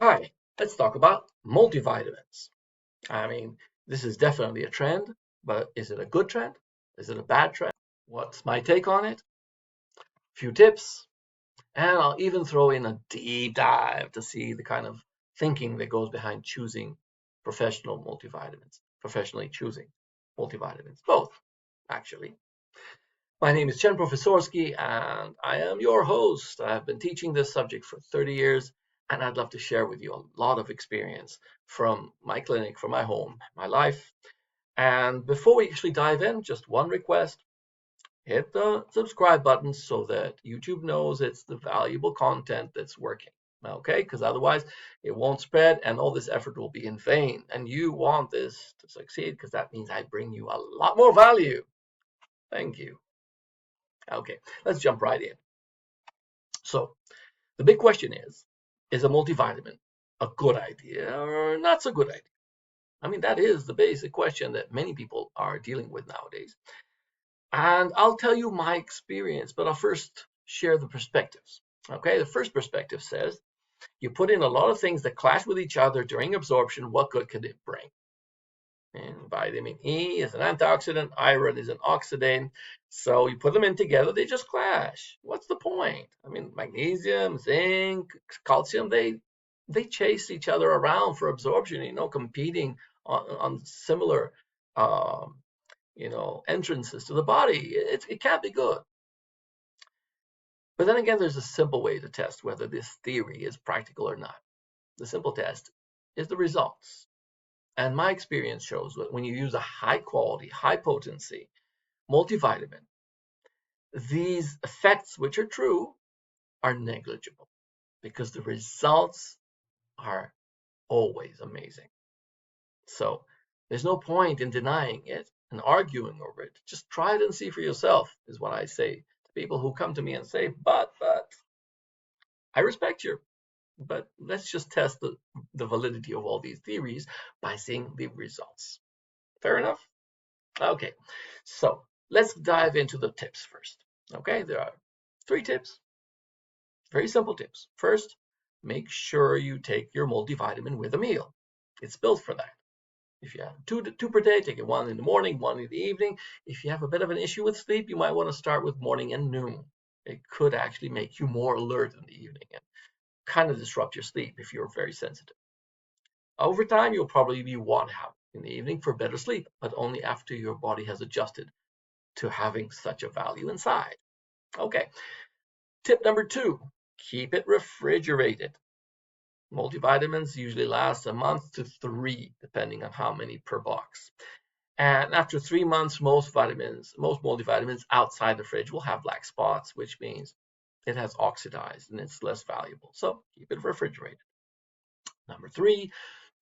Hi, let's talk about multivitamins. I mean, this is definitely a trend, but is it a good trend? Is it a bad trend? What's my take on it? Few tips, and I'll even throw in a deep dive to see the kind of thinking that goes behind choosing professionally choosing multivitamins, both, actually. My name is Chen Profesorski, and I am your host. I've been teaching this subject for 30 years, and I'd love to share with you a lot of experience from my clinic, from my home, my life. And before we actually dive in, just one request: hit the subscribe button so that YouTube knows it's the valuable content that's working. Okay, because otherwise it won't spread and all this effort will be in vain. And you want this to succeed because that means I bring you a lot more value. Thank you. Okay, let's jump right in. So, the big question is a multivitamin a good idea or not so good idea? I mean, that is the basic question that many people are dealing with nowadays. And I'll tell you my experience, but I'll first share the perspectives. Okay, the first perspective says you put in a lot of things that clash with each other during absorption. What good could it bring? And vitamin E is an antioxidant, iron is an oxidant. So you put them in together, they just clash. What's the point? I mean, magnesium, zinc, calcium, they chase each other around for absorption, competing on similar entrances to the body. It can't be good. But then again, there's a simple way to test whether this theory is practical or not. The simple test is the results. And my experience shows that when you use a high quality, high potency multivitamin, these effects, which are true, are negligible because the results are always amazing. So there's no point in denying it and arguing over it. Just try it and see for yourself, is what I say to people who come to me and say, but, I respect you, but let's just test the validity of all these theories by seeing the results. Fair enough? Okay, so let's dive into the tips first. Okay, there are 3 tips, very simple tips. First, make sure you take your multivitamin with a meal. It's built for that. If you have two per day, take it one in the morning, one in the evening. If you have a bit of an issue with sleep, you might want to start with morning and noon. It could actually make you more alert in the evening and kind of disrupt your sleep if you're very sensitive. Over time, you'll probably be one half in the evening for better sleep, but only after your body has adjusted to having such a value inside. Okay, tip number 2, keep it refrigerated. Multivitamins usually last a month to 3, depending on how many per box. And after 3 months, most multivitamins outside the fridge will have black spots, which means it has oxidized and it's less valuable. So keep it refrigerated. Number 3,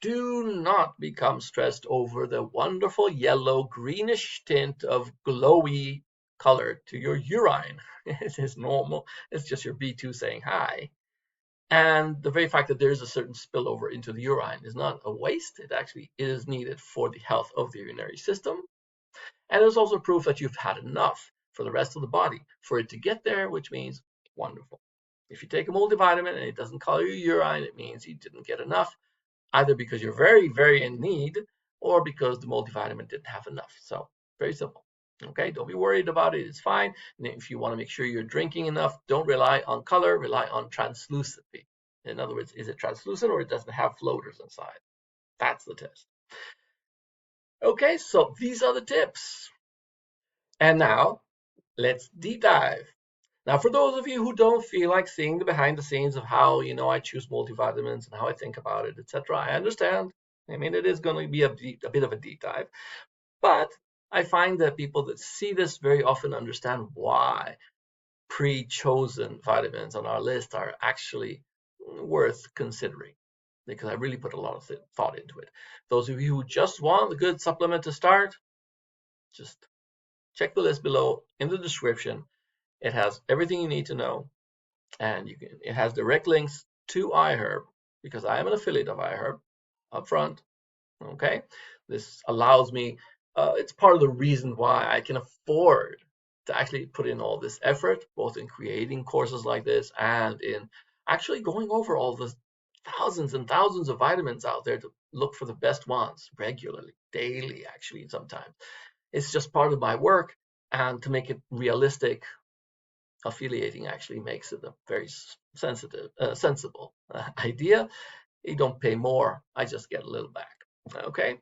do not become stressed over the wonderful yellow greenish tint of glowy color to your urine. It is normal. It's just your B2 saying hi. And the very fact that there is a certain spillover into the urine is not a waste. It actually is needed for the health of the urinary system. And there's also proof that you've had enough for the rest of the body for it to get there, which means wonderful. If you take a multivitamin and it doesn't color your urine, it means you didn't get enough, either because you're very, very in need or because the multivitamin didn't have enough. So very simple. Okay, don't be worried about it. It's fine. And if you want to make sure you're drinking enough, don't rely on color, rely on translucency. In other words, is it translucent or it doesn't have floaters inside? That's the test. Okay, so these are the tips. And now let's deep dive. Now, for those of you who don't feel like seeing the behind the scenes of how, I choose multivitamins and how I think about it, etc., I understand. I mean, it is going to be a bit of a deep dive, but I find that people that see this very often understand why pre-chosen vitamins on our list are actually worth considering, because I really put a lot of thought into it. Those of you who just want a good supplement to start, just check the list below in the description. It has everything you need to know, and it has direct links to iHerb because I am an affiliate of iHerb up front. Okay, this allows me. It's part of the reason why I can afford to actually put in all this effort, both in creating courses like this and in actually going over all the thousands and thousands of vitamins out there to look for the best ones regularly, daily, actually, sometimes. It's just part of my work. And to make it realistic, affiliating actually makes it a very sensible idea. You don't pay more, I just get a little back. Okay,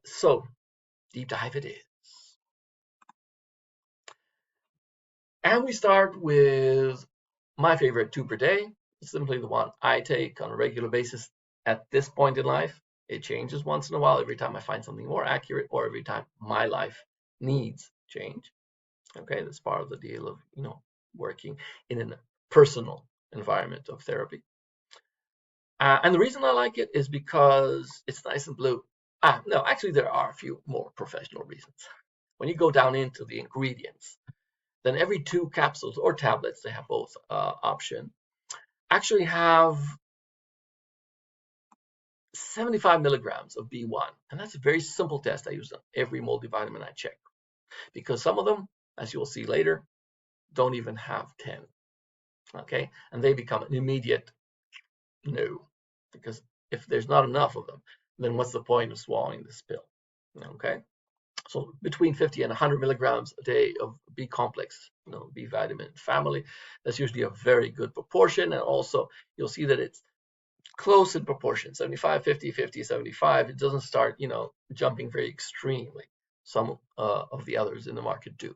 so deep dive it is. And we start with my favorite 2 per day. It's simply the one I take on a regular basis at this point in life. It changes once in a while, every time I find something more accurate or every time my life needs change. Okay, that's part of the deal of, working in a personal environment of therapy. And the reason I like it is because it's nice and blue. No, actually, there are a few more professional reasons. When you go down into the ingredients, then every 2 capsules or tablets, they have both option, actually have 75 milligrams of B1. And that's a very simple test I use on every multivitamin I check, because some of them, as you'll see later, don't even have 10. Okay, and they become an immediate no, because if there's not enough of them, then what's the point of swallowing this pill? Okay, so between 50 and 100 milligrams a day of B complex, B vitamin family, that's usually a very good proportion. And also you'll see that it's close in proportion, 75, 50, 50, 75. It doesn't start, jumping very extremely. Some of the others in the market do.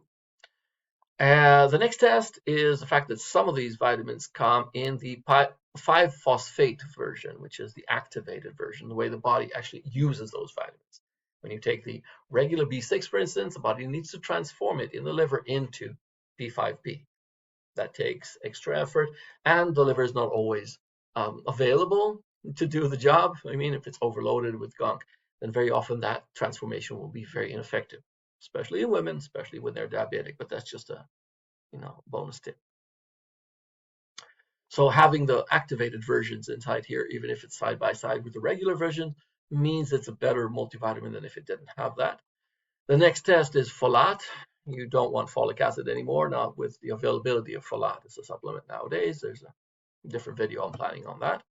The next test is the fact that some of these vitamins come in the 5-phosphate version, which is the activated version, the way the body actually uses those vitamins. When you take the regular B6, for instance, the body needs to transform it in the liver into B5B. That takes extra effort, and the liver is not always available to do the job. I mean, if it's overloaded with gunk, then very often that transformation will be very ineffective, especially in women, especially when they're diabetic. But that's just a bonus tip. So having the activated versions inside here, even if it's side by side with the regular version, means it's a better multivitamin than if it didn't have that. The next test is folate. You don't want folic acid anymore, not with the availability of folate as a supplement nowadays. There's a different video I'm planning on that.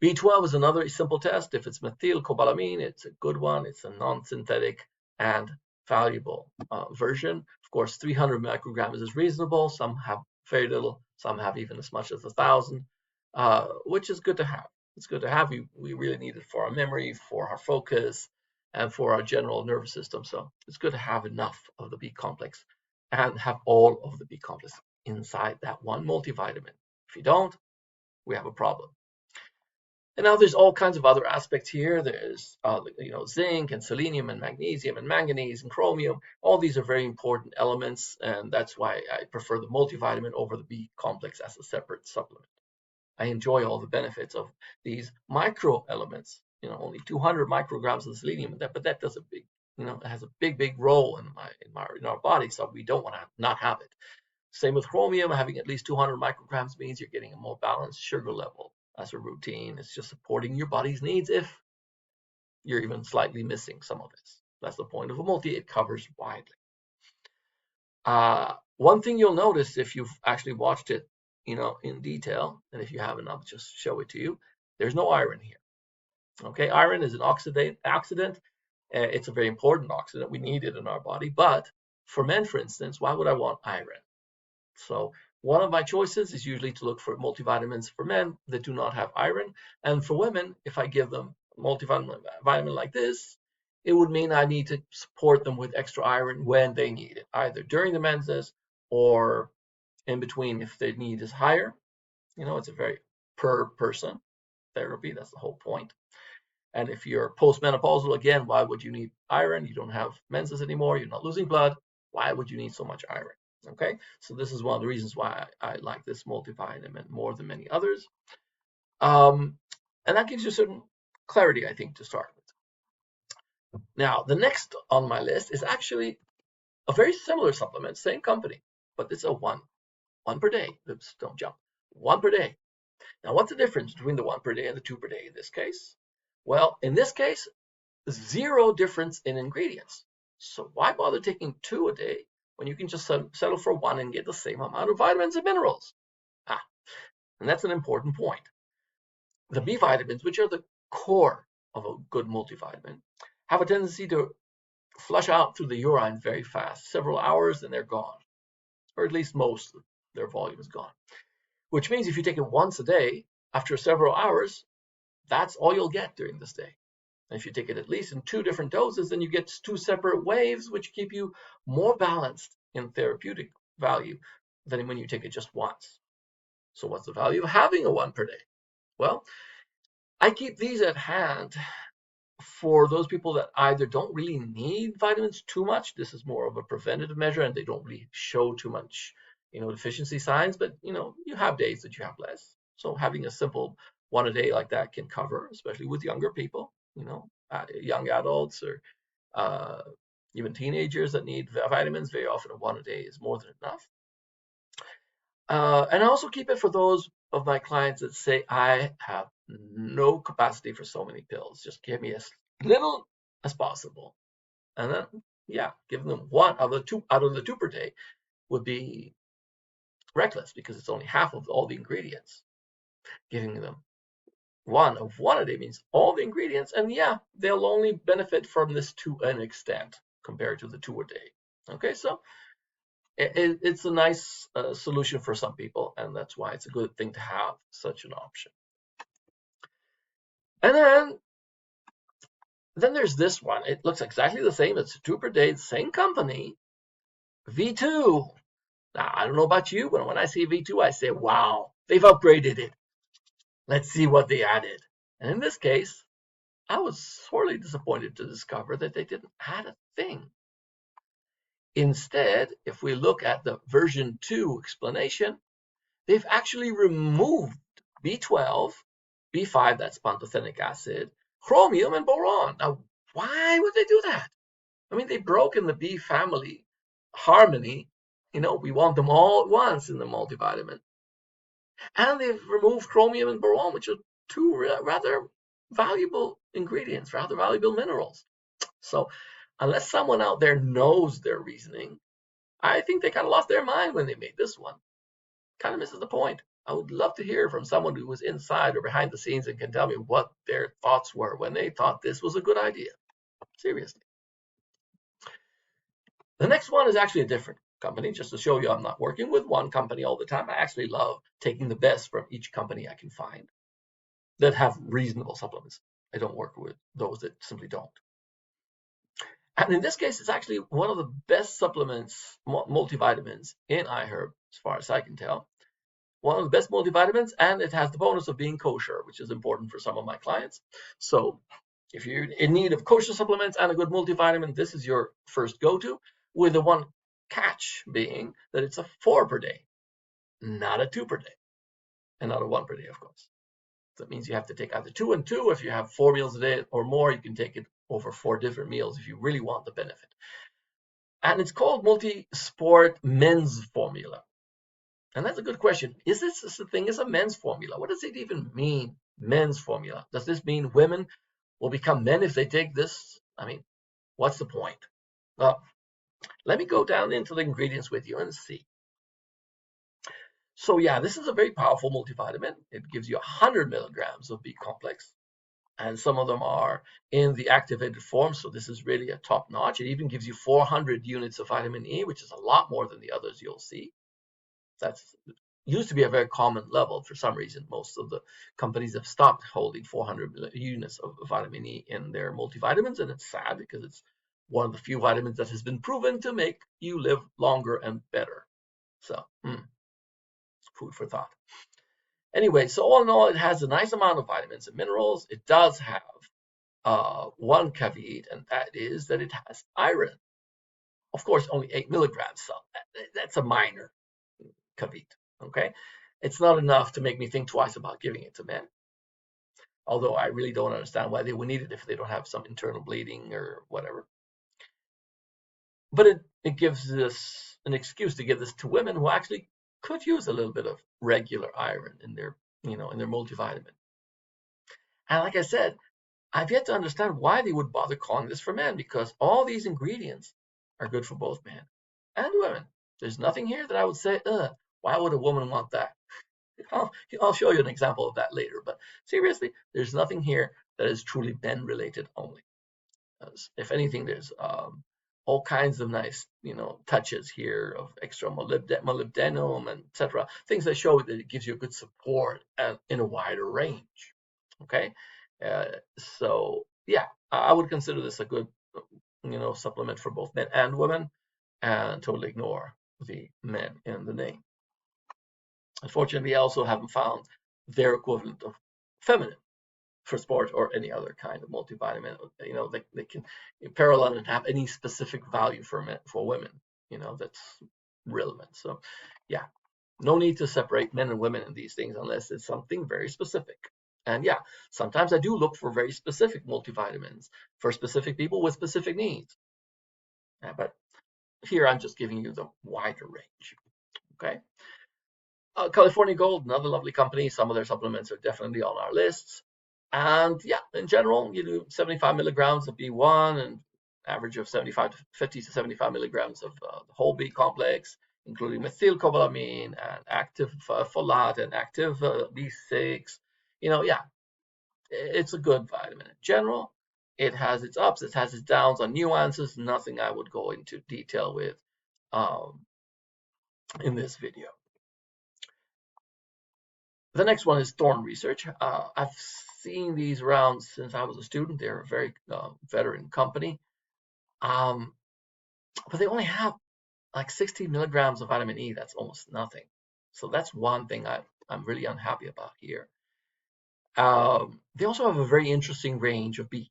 B12 is another simple test. If it's methylcobalamin, it's a good one. It's a non-synthetic and valuable version. Of course, 300 micrograms is reasonable. Some have very little. Some have even as much as 1,000, which is good to have. It's good to have. We really need it for our memory, for our focus, and for our general nervous system. So it's good to have enough of the B complex and have all of the B complex inside that one multivitamin. If you don't, we have a problem. And now there's all kinds of other aspects here. There's zinc and selenium and magnesium and manganese and chromium. All these are very important elements, and that's why I prefer the multivitamin over the B complex as a separate supplement. I enjoy all the benefits of these micro elements. Only 200 micrograms of selenium, but that does a big, it has a big role in our body, so we don't want to not have it. Same with chromium. Having at least 200 micrograms means you're getting a more balanced sugar level as a routine. It's just supporting your body's needs if you're even slightly missing some of this. That's the point of a multi. It covers widely. One thing you'll notice if you've actually watched it, in detail, and if you haven't, I'll just show it to you. There's no iron here. Okay, iron is an oxidant. It's a very important oxidant. We need it in our body. But for men, for instance, why would I want iron? So one of my choices is usually to look for multivitamins for men that do not have iron. And for women, if I give them a multivitamin like this, it would mean I need to support them with extra iron when they need it, either during the menses or in between if their need is higher. It's a very per person therapy. That's the whole point. And if you're postmenopausal, again, why would you need iron? You don't have menses anymore. You're not losing blood. Why would you need so much iron? Okay, so this is one of the reasons why I like this multivitamin more than many others. And that gives you certain clarity, I think, to start with. Now, the next on my list is actually a very similar supplement, same company, but it's a one per day. Oops, don't jump. 1 per day. Now, what's the difference between the 1 per day and the 2 per day in this case? Well, in this case, 0 difference in ingredients. So why bother taking 2 a day when you can just settle for 1 and get the same amount of vitamins and minerals? And that's an important point. The B vitamins, which are the core of a good multivitamin, have a tendency to flush out through the urine very fast, several hours, and they're gone, or at least most of their volume is gone. Which means if you take it once a day, after several hours, that's all you'll get during this day. And if you take it at least in 2 different doses, then you get 2 separate waves, which keep you more balanced in therapeutic value than when you take it just once. So what's the value of having a 1 per day? Well, I keep these at hand for those people that either don't really need vitamins too much. This is more of a preventative measure, and they don't really show too much, deficiency signs. But you have days that you have less. So having a simple 1 a day like that can cover, especially with younger people, young adults or even teenagers that need vitamins. Very often, a 1 a day is more than enough. And I also keep it for those of my clients that say, I have no capacity for so many pills. Just give me as little as possible. And then, giving them 1 out of the 2 per day would be reckless because it's only half of all the ingredients. Giving them 1 a day means all the ingredients, and they'll only benefit from this to an extent compared to the 2 a day. Okay, so it's a nice solution for some people, and that's why it's a good thing to have such an option. And then there's this one. It looks exactly the same. It's 2 per day, same company, V2. Now, I don't know about you, but when I see V2, I say, wow, they've upgraded it. Let's see what they added. And in this case, I was sorely disappointed to discover that they didn't add a thing. Instead, if we look at the version 2 explanation, they've actually removed B12, B5, that's pantothenic acid, chromium, and boron. Now, why would they do that? I mean, they've broken the B family harmony. We want them all at once in the multivitamin. And they've removed chromium and boron, which are 2 rather valuable ingredients, rather valuable minerals. So unless someone out there knows their reasoning, I think they kind of lost their mind when they made this one. Kind of misses the point. I would love to hear from someone who was inside or behind the scenes and can tell me what their thoughts were when they thought this was a good idea. Seriously. The next one is actually a different company, just to show you I'm not working with one company all the time. I actually love taking the best from each company I can find that have reasonable supplements. I don't work with those that simply don't. And in this case, it's actually one of the best supplements, multivitamins in iHerb, as far as I can tell. One of the best multivitamins, and it has the bonus of being kosher, which is important for some of my clients. So if you're in need of kosher supplements and a good multivitamin, this is your first go-to, with the one catch being that it's a 4 per day, not a 2 per day, and not a 1 per day, of course. That means you have to take either 2 and 2. If you have 4 meals a day or more, you can take it over 4 different meals if you really want the benefit. And it's called Multisport Men's Formula. And that's a good question. Is this such a thing as a men's formula? What does it even mean, men's formula? Does this mean women will become men if they take this? I mean, what's the point? Well, let me go down into the ingredients with you and see. So this is a very powerful multivitamin. It gives you 100 milligrams of B complex. And some of them are in the activated form, so this is really a top notch. It even gives you 400 units of vitamin E, which is a lot more than the others you'll see. That's used to be a very common level. For some reason, most of the companies have stopped holding 400 units of vitamin E in their multivitamins, and it's sad because it's one of the few vitamins that has been proven to make you live longer and better. So, food for thought. Anyway, so all in all, it has a nice amount of vitamins and minerals. It does have one caveat, and that is that it has iron. Of course, only 8 milligrams, so that's a minor caveat, okay? It's not enough to make me think twice about giving it to men. Although I really don't understand why they would need it if they don't have some internal bleeding or whatever. But it gives us an excuse to give this to women who actually could use a little bit of regular iron in their, in their multivitamin. And like I said, I've yet to understand why they would bother calling this for men, because all these ingredients are good for both men and women. There's nothing here that I would say, why would a woman want that? I'll show you an example of that later. But seriously, there's nothing here that is truly Ben related only. If anything, there's all kinds of nice, touches here of extra molybdenum and etc. Things that show that it gives you a good support and in a wider range. Okay, uh, so yeah, I would consider this a good, supplement for both men and women, and totally ignore the men in the name. Unfortunately, I also haven't found their equivalent of feminine for sport or any other kind of multivitamin. They can parallel and have any specific value for men, for women, that's relevant. So yeah, no need to separate men and women in these things unless it's something very specific. And yeah, sometimes I do look for very specific multivitamins for specific people with specific needs. But here I'm just giving you the wider range. Okay. California Gold, another lovely company. Some of their supplements are definitely on our lists. And yeah, in general, you do 75 milligrams of B1 and average of 75 to 50 to 75 milligrams of the whole B complex, including methylcobalamin and active folate and active B6. Yeah, it's a good vitamin. In general, it has its ups, it has its downs on nuances, nothing I would go into detail with um, in this video. The next one is Thorne Research. I've seen these around since I was a student. They're a very veteran company. But they only have like 60 milligrams of vitamin E. That's almost nothing. So that's one thing I'm really unhappy about here. They also have a very interesting range of B.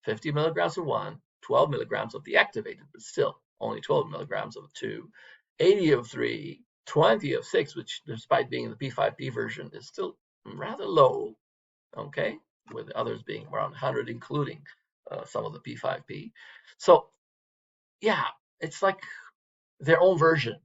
50 milligrams of one, 12 milligrams of the activated, but still only 12 milligrams of two, 80 of three, 20 of six, which despite being the P5P version is still rather low, okay, with others being around 100, including some of the P5P. So yeah, it's like their own version.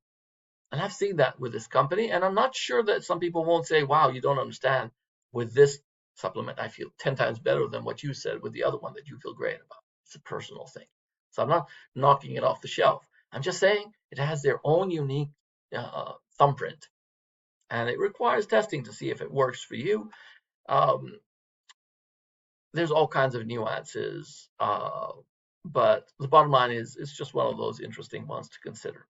And I've seen that with this company, and I'm not sure that some people won't say, wow, you don't understand. With this supplement, I feel 10 times better than what you said with the other one that you feel great about. It's a personal thing. So I'm not knocking it off the shelf. I'm just saying it has their own unique thumbprint, and it requires testing to see if it works for you. Um, there's all kinds of nuances, but the bottom line is it's just one of those interesting ones to consider.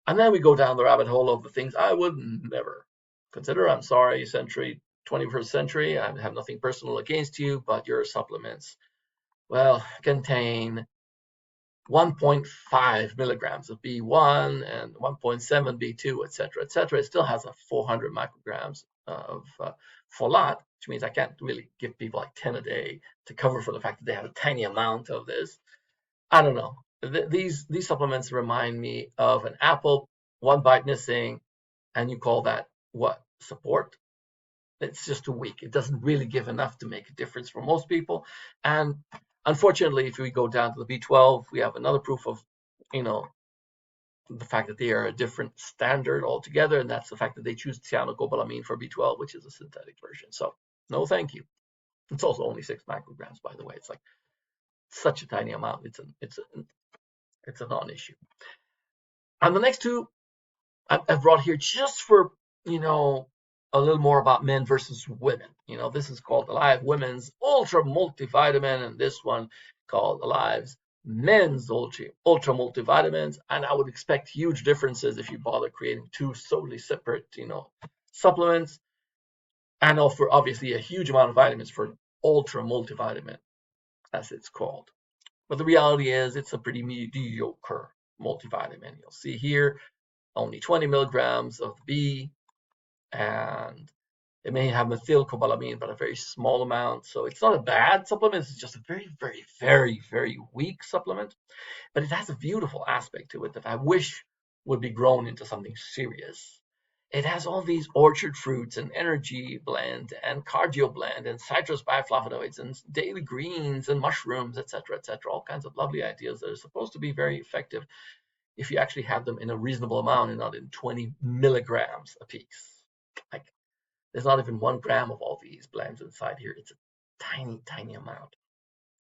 And then we go down the rabbit hole of the things I would never consider. I'm sorry, 21st century. I have nothing personal against you, but your supplements, well, contain 1.5 milligrams of B1 and 1.7 B2, etc., etc. It still has a 400 micrograms of folate, which means I can't really give people like 10 a day to cover for the fact that they have a tiny amount of this. I don't know. These supplements remind me of an apple, one bite missing, and you call that what? Support? It's just too weak. It doesn't really give enough to make a difference for most people. And unfortunately, if we go down to the B12, we have another proof of, the fact that they are a different standard altogether, and that's the fact that they choose teanagers for B12, which is a synthetic version. So no, thank you. It's also only 6 micrograms, by the way. It's like such a tiny amount. It's a non-issue. And the next two I've brought here just for, a little more about men versus women. This is called Alive Women's Ultra Multivitamin, and this one called Alive's Men's Ultra Multivitamins. And I would expect huge differences if you bother creating two totally separate, supplements, and offer obviously a huge amount of vitamins for Ultra Multivitamin, as it's called. But the reality is it's a pretty mediocre multivitamin. You'll see here only 20 milligrams of B, and it may have methylcobalamin, but a very small amount. So it's not a bad supplement. It's just a very, very, very, very weak supplement. But it has a beautiful aspect to it that I wish would be grown into something serious. It has all these orchard fruits and energy blend and cardio blend and citrus bioflavonoids and daily greens and mushrooms, etc., etc. All kinds of lovely ideas that are supposed to be very effective if you actually have them in a reasonable amount and not in 20 milligrams a piece. Like, there's not even 1 gram of all these blends inside here. It's a tiny, tiny amount.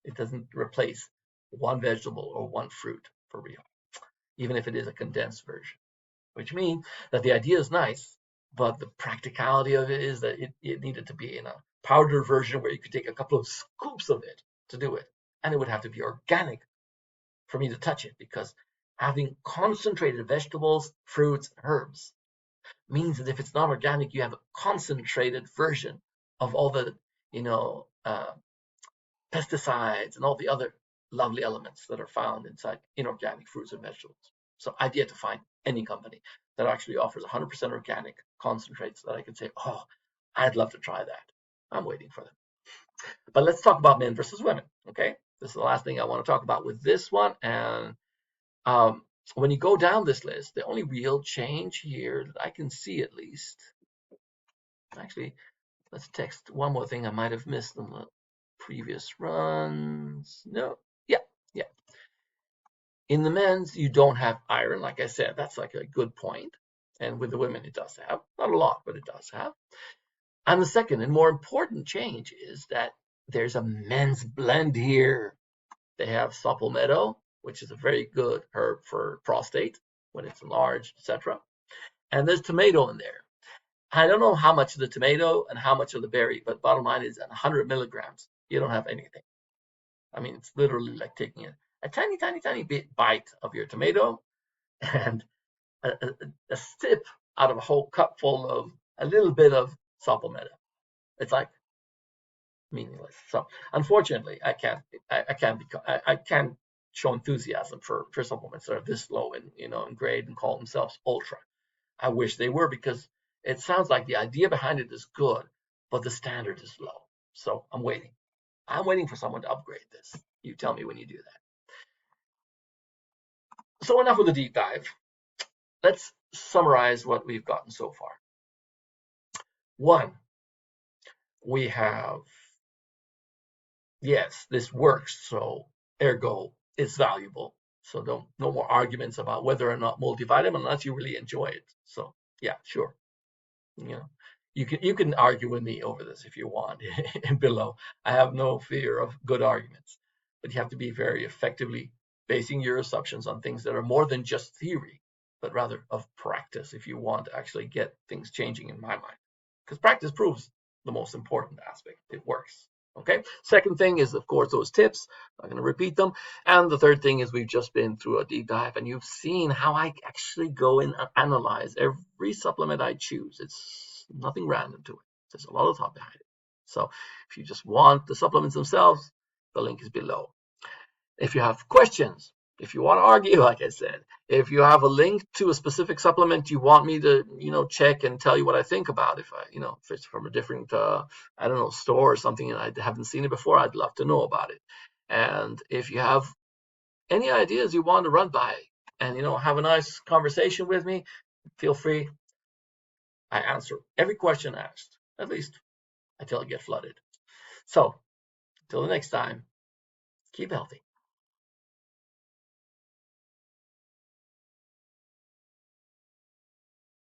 It doesn't replace one vegetable or one fruit for real, even if it is a condensed version. which means that the idea is nice, but the practicality of it is that it needed to be in a powder version where you could take a couple of scoops of it to do it. And it would have to be organic for me to touch it, because having concentrated vegetables, fruits, and herbs means that if it's not organic, you have a concentrated version of all the, you know, pesticides and all the other lovely elements that are found inside inorganic fruits and vegetables. So I've yet to find any company that actually offers 100% organic concentrates that I can say, oh, I'd love to try that. I'm waiting for them. But let's talk about men versus women, okay? This is the last thing I want to talk about with this one. And when you go down this list, the only real change here that I can see, at least, actually, let's text one more thing I might have missed in the previous runs. No, yeah. In the men's, you don't have iron, like I said. That's like a good point. And with the women, it does have. Not a lot, but it does have. And the second and more important change is that there's a men's blend here. They have supplemento, which is a very good herb for prostate when it's enlarged, etc. And there's tomato in there. I don't know how much of the tomato and how much of the berry, but bottom line is at 100 milligrams, you don't have anything. I mean, it's literally like taking a tiny, tiny, tiny bite of your tomato and a sip out of a whole cup full of a little bit of supplemento. It's like meaningless. So unfortunately, I can't show enthusiasm for supplements that are this low in grade and call themselves ultra. I wish they were, because it sounds like the idea behind it is good, but the standard is low. So I'm waiting. I'm waiting for someone to upgrade this. You tell me when you do that. So enough with the deep dive. Let's summarize what we've gotten so far. One, we have, yes, this works, so ergo it's valuable. So no more arguments about whether or not multivitamin unless you really enjoy it. So yeah, sure. You know, you can argue with me over this if you want below. I have no fear of good arguments, but you have to be very effectively basing your assumptions on things that are more than just theory, but rather of practice if you want to actually get things changing, in my mind. Because practice proves the most important aspect. It works. Okay. Second thing is, of course, those tips. I'm not going to repeat them. And the third thing is, we've just been through a deep dive, and you've seen how I actually go in and analyze every supplement I choose. It's nothing random to it. There's a lot of thought behind it. So if you just want the supplements themselves, the link is below. If you have questions, if you want to argue, like I said, if you have a link to a specific supplement you want me to, check and tell you what I think about, if it's from a different, store or something and I haven't seen it before, I'd love to know about it. And if you have any ideas you want to run by and, have a nice conversation with me, feel free. I answer every question asked, at least until I get flooded. So until the next time, keep healthy.